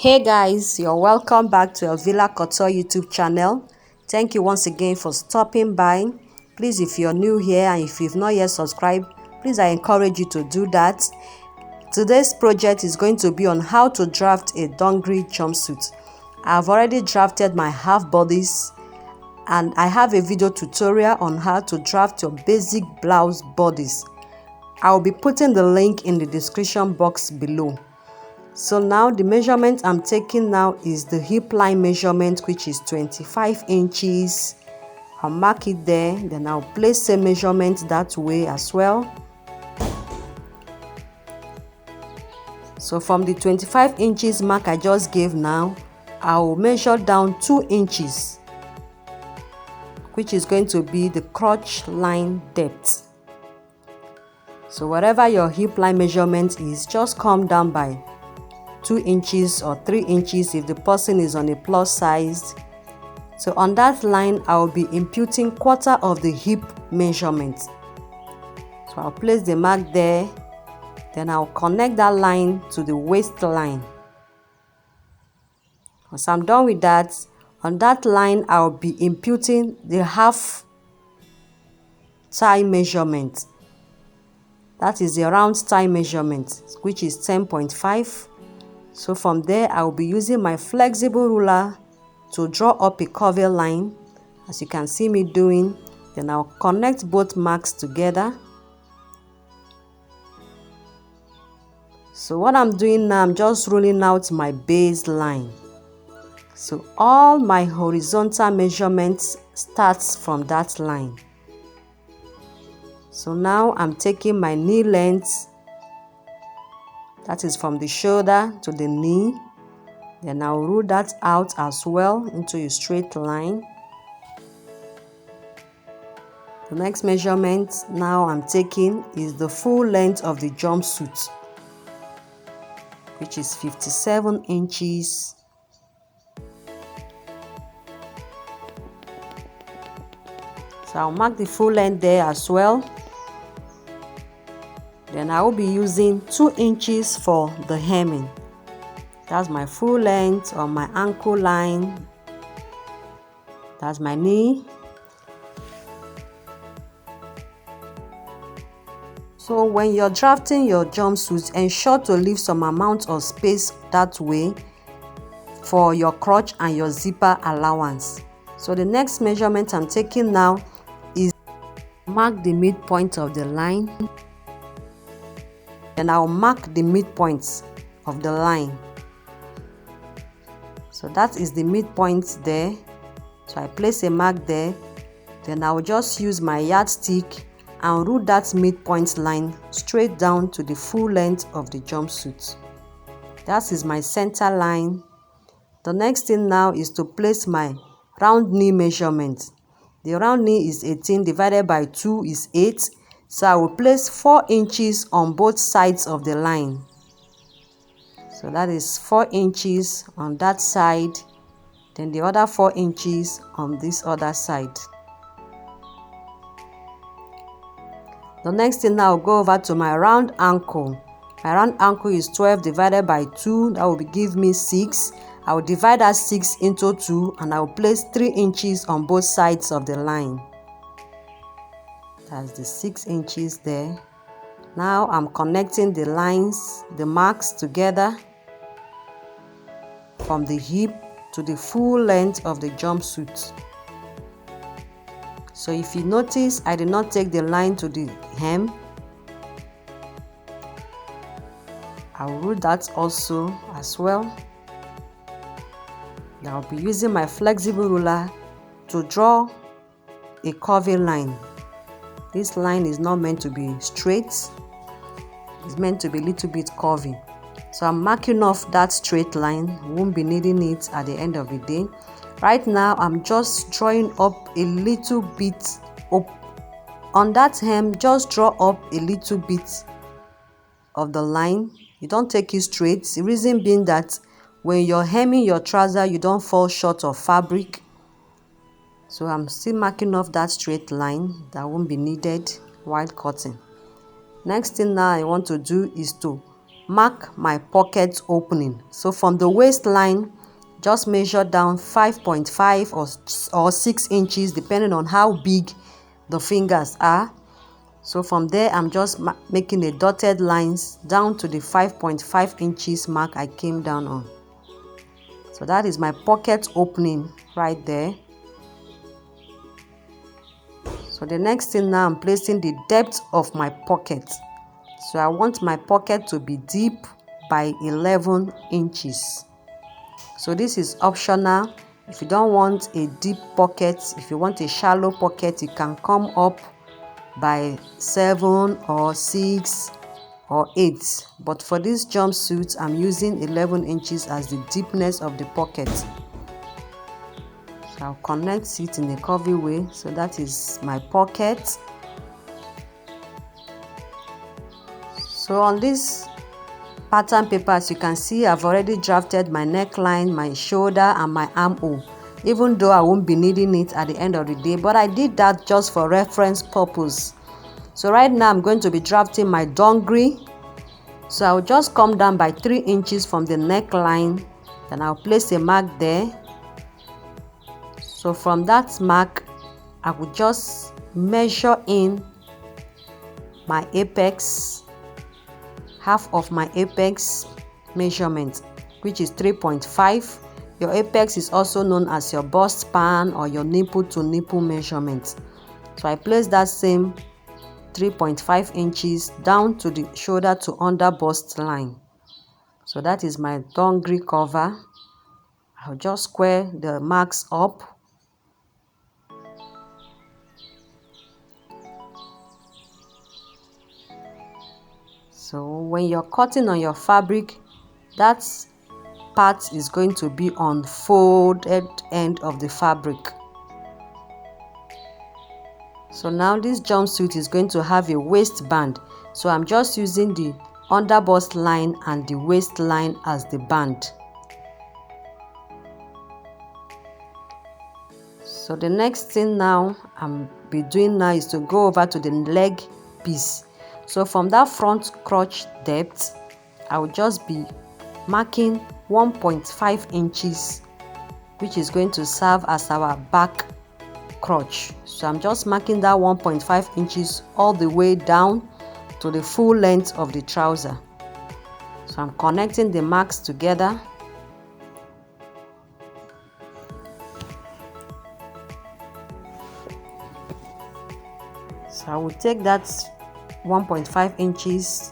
Hey guys, you're welcome back to Elvila Couture YouTube channel. Thank you once again for stopping by. Please, if you're new here and if you've not yet subscribed, please I encourage you to do that. Today's project is going to be on how to draft a dungree jumpsuit. I've already drafted my half bodies and I have a video tutorial on how to draft your basic blouse bodies. I'll be putting the link in the description box below. So now the measurement I'm taking now is the hip line measurement, which is 25 inches. I'll mark it there, then I'll place a measurement that way as well. So from the 25 inches mark I just gave now, I'll measure down 2 inches, which is going to be the crotch line depth. So whatever your hip line measurement is, just come down by 2 inches or 3 inches if the person is on a plus size. So on that line, I will be imputing quarter of the hip measurement. So I'll place the mark there, then I'll connect that line to the waistline. Once I'm done with that, on that line, I'll be imputing the half thigh measurement. That is the round thigh measurement, which is 10.5. So from there, I will be using my flexible ruler to draw up a curvy line, as you can see me doing. Then I'll connect both marks together. So what I'm doing now, I'm just rolling out my baseline. So all my horizontal measurements starts from that line. So now I'm taking my knee length. That is from the shoulder to the knee. Then I'll rule that out as well into a straight line. The next measurement now I'm taking is the full length of the jumpsuit, which is 57 inches. So I'll mark the full length there as well. Then I will be using 2 inches for the hemming. That's my full length on my ankle line. That's my knee. So when you're drafting your jumpsuit, ensure to leave some amount of space that way for your crotch and your zipper allowance. So the next measurement I'm taking now is mark the midpoint of the line. Then I'll mark the midpoints of the line. So that is the midpoint there. So I place a mark there. Then I'll just use my yardstick and rule that midpoint line straight down to the full length of the jumpsuit. That is my center line. The next thing now is to place my round knee measurement. The round knee is 18 divided by 2 is 8. So I will place 4 inches on both sides of the line. So that is 4 inches on that side, then the other 4 inches on this other side. The next thing now, I'll go over to my round ankle. My round ankle is 12 divided by 2. That will give me 6. I will divide that 6 into 2 and I will place 3 inches on both sides of the line. That's the 6 inches there. Now I'm connecting the lines, the marks together from the hip to the full length of the jumpsuit. So if you notice, I did not take the line to the hem. I'll rule that also as well. Now I'll be using my flexible ruler to draw a curvy line. This line is not meant to be straight. It's meant to be a little bit curvy. So I'm marking off that straight line. Won't be needing it at the end of the day. Right now, I'm just drawing up a little bit up. On that hem, just draw up a little bit of the line. You don't take it straight. The reason being that when you're hemming your trouser, you don't fall short of fabric. So I'm still marking off that straight line that won't be needed while cutting. Next thing now I want to do is to mark my pocket opening. So from the waistline, just measure down 5.5 or 6 inches depending on how big the fingers are. So from there, I'm just making a dotted lines down to the 5.5 inches mark I came down on. So that is my pocket opening right there. So the next thing now, I'm placing the depth of my pocket. So I want my pocket to be deep by 11 inches. So this is optional. If you don't want a deep pocket, if you want a shallow pocket, you can come up by 7 or 6 or 8. But for this jumpsuit, I'm using 11 inches as the deepness of the pocket. So I'll connect it in a curvy way. So that is my pocket. So on this pattern paper, as you can see, I've already drafted my neckline, my shoulder and my armhole, even though I won't be needing it at the end of the day, but I did that just for reference purpose. So right now I'm going to be drafting my dungree. So I'll just come down by 3 inches from the neckline, then I'll place a mark there. So from that mark, I will just measure in my apex, half of my apex measurement, which is 3.5. Your apex is also known as your bust span or your nipple to nipple measurement. So I place that same 3.5 inches down to the shoulder to under bust line. So that is my dungree cover. I'll just square the marks up. So when you're cutting on your fabric, that part is going to be on folded end of the fabric. So now this jumpsuit is going to have a waistband. So I'm just using the under bust line and the waistline as the band. So the next thing now I'm be doing now is to go over to the leg piece. So from that front crotch depth, I will just be marking 1.5 inches, which is going to serve as our back crotch. So I'm just marking that 1.5 inches all the way down to the full length of the trouser. So I'm connecting the marks together. So I will take that 1.5 inches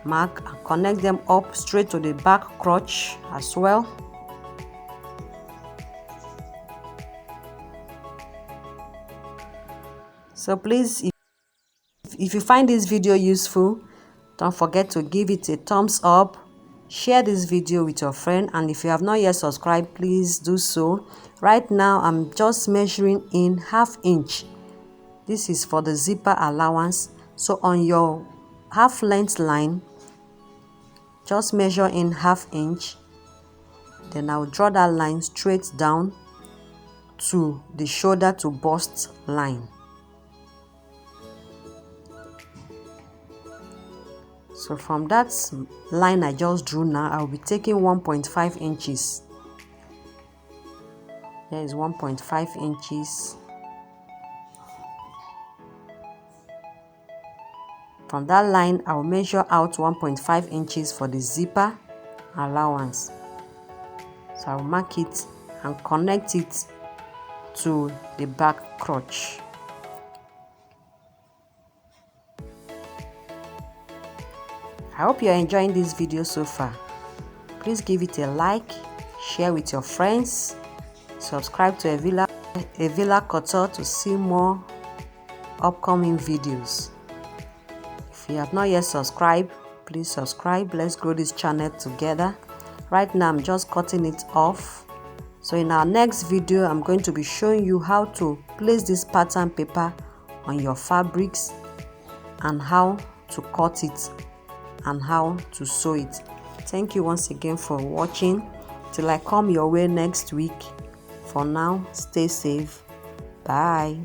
mark and connect them up straight to the back crotch as well. So please, if you find this video useful, don't forget to give it a thumbs up, share this video with your friend, and if you have not yet subscribed, please do so. Right now I'm just measuring in ½ inch. This is for the zipper allowance. So on your half length line, just measure in ½ inch. Then I'll draw that line straight down to the shoulder to bust line. So from that line I just drew now, I'll be taking 1.5 inches. There is 1.5 inches. From that line, I'll measure out 1.5 inches for the zipper allowance. So I'll mark it and connect it to the back crotch. I hope you're enjoying this video so far. Please give it a like, share with your friends, subscribe to Evila Couture to see more upcoming videos. If you have not yet subscribed, please subscribe. Let's grow this channel together. Right now I'm just cutting it off. So in our next video, I'm going to be showing you how to place this pattern paper on your fabrics and how to cut it and how to sew it. Thank you once again for watching. Till I come your way next week. For now, stay safe. Bye.